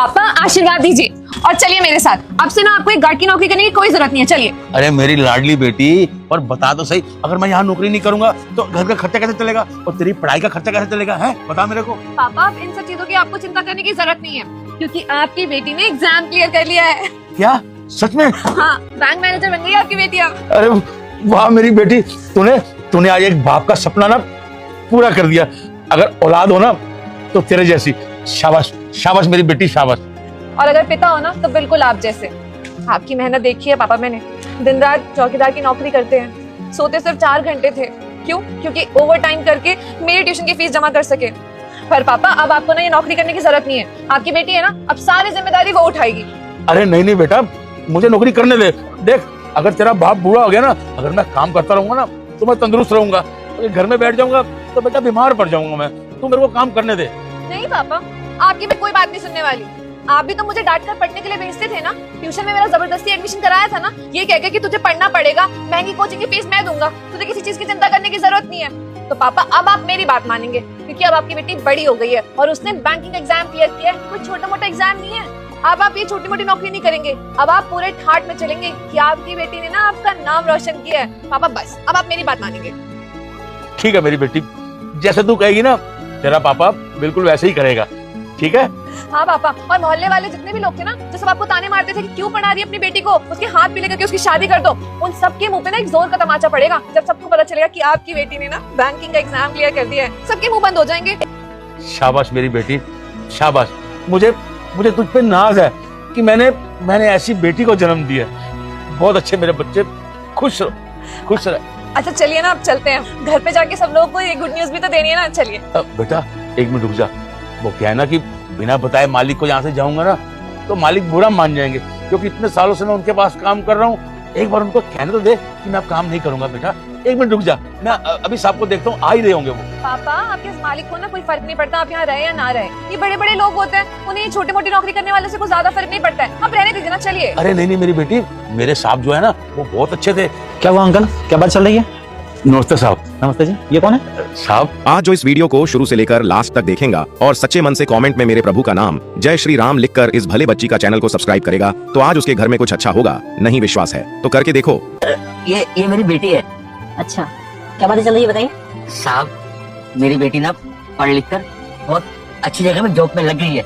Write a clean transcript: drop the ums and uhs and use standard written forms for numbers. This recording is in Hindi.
पापा आशीर्वाद दीजिए और चलिए मेरे साथ। अब से ना आपको एक गार्ड की नौकरी करने की कोई जरूरत नहीं है, चलिए। अरे मेरी लाडली बेटी, और बता तो सही, अगर मैं यहाँ नौकरी नहीं करूंगा तो घर का खर्चा कैसे चलेगा और तेरी पढ़ाई का खर्चा कैसे चलेगा, है? बता मेरे को। पापा अब इन सब चीजों की आपको चिंता करने की जरूरत नहीं है, क्योंकि आपकी बेटी ने एग्जाम क्लियर कर लिया है। क्या सच में? हाँ, बैंक मैनेजर बन गई आपकी बेटी अब। अरे वाह मेरी बेटी, तूने आज एक बाप का सपना ना पूरा कर दिया। अगर औलाद हो ना तो तेरे जैसी। शाबाश शाबाश मेरी बेटी, शाबाश। और अगर पिता हो ना तो बिल्कुल आप जैसे। आपकी मेहनत देखी है पापा मैंने। दिन रात चौकीदार की नौकरी करते हैं, सोते सिर्फ 4 घंटे थे। क्यों? क्योंकि ओवर टाइम करके मेरी ट्यूशन की फीस जमा कर सके। पर पापा अब आपको ना ये नौकरी करने की जरूरत नहीं है। आपकी बेटी है ना, अब सारी जिम्मेदारी वो उठाएगी। अरे नहीं नहीं बेटा, मुझे नौकरी करने दे। देख, अगर तेरा बाप बूढ़ा हो गया ना, अगर मैं काम करता रहूंगा ना तो मैं तंदुरुस्त रहूंगा। अगर घर में बैठ जाऊंगा तो बेटा बीमार पड़ जाऊंगा मैं। तू मेरे को काम करने दे। नहीं पापा, आपकी भी कोई बात नहीं सुनने वाली। आप भी तो मुझे डांट कर पढ़ने के लिए भेजते थे ना। ट्यूशन में मेरा जबरदस्ती एडमिशन कराया था ना, ये कह के कि तुझे पढ़ना पड़ेगा, महंगी कोचिंग की फीस मैं दूंगा, तुझे किसी चीज की चिंता करने की जरूरत नहीं है। तो पापा अब आप मेरी बात मानेंगे, क्योंकि अब आपकी बेटी बड़ी हो गई है और उसने बैंकिंग एग्जाम क्लियर किया है। कोई छोटा मोटा एग्जाम नहीं है। अब आप ये छोटी मोटी नौकरी नहीं करेंगे, अब आप पूरे ठाट में चलेंगे कि आपकी बेटी ने ना आपका नाम रोशन किया है। पापा बस अब आप मेरी बात मानेंगे। ठीक है मेरी बेटी, जैसे तू कहेगी ना तेरा पापा बिल्कुल वैसे ही करेगा, ठीक है? हाँ पापा, और मोहल्ले वाले जितने भी लोग थे ना, जो सब आपको ताने मारते थे कि क्यों पढ़ा रही है अपनी बेटी को, उसके हाथ पीले करके उसकी शादी कर दो, उन सबके मुंह पे ना एक जोर का तमाचा पड़ेगा जब सबको पता चलेगा कि आपकी बेटी ने ना बैंकिंग का एग्जाम क्लियर कर दिया है। सबके मुंह बंद हो जाएंगे। शाबाश मेरी बेटी, शाबाश। मुझे तुझ पे नाज है कि मैंने ऐसी बेटी को जन्म दिया। बहुत अच्छे मेरे बच्चे, खुश रहो, खुश रहे। अच्छा चलिए ना, अब चलते हैं घर पे जाके सब लोगों को ये गुड न्यूज भी तो देनी है ना। चलिए। बेटा एक मिनट रुक जा। वो क्या है ना कि बिना बताए मालिक को यहाँ से जाऊंगा ना तो मालिक बुरा मान जाएंगे, क्योंकि इतने सालों से मैं उनके पास काम कर रहा हूँ। एक बार उनको कहने तो दे कि मैं अब काम नहीं करूंगा। बेटा एक मिनट रुक जा, मैं अभी साहब को देखता हूँ, आ ही रहे होंगे वो। पापा आपके इस मालिक को ना कोई फर्क नहीं पड़ता आप यहाँ रहे या ना रहे। ये बड़े बड़े लोग होते हैं, उन्हें छोटी मोटी नौकरी करने वाले से कोई ज्यादा फर्क नहीं पड़ता है। आप रहने दीजिए ना, चलिए। अरे नहीं नहीं मेरी बेटी, मेरे साहब जो है ना वो बहुत अच्छे थे। क्या हुआ अंकल, क्या बात चल रही है? नमस्ते साहब। नमस्ते जी, ये कौन है? साहब आज जो इस वीडियो को शुरू से लेकर लास्ट तक देखेगा और सच्चे मन से कमेंट में मेरे प्रभु का नाम जय श्री राम लिखकर इस भले बच्ची का चैनल को सब्सक्राइब करेगा तो आज उसके घर में कुछ अच्छा होगा। नहीं विश्वास है तो करके देखो। ये मेरी बेटी है। अच्छा, क्या बातें चल रही है बताइए। साहब मेरी बेटी ना पढ़ लिख कर बहुत अच्छी जगह में जॉब में लग गई है।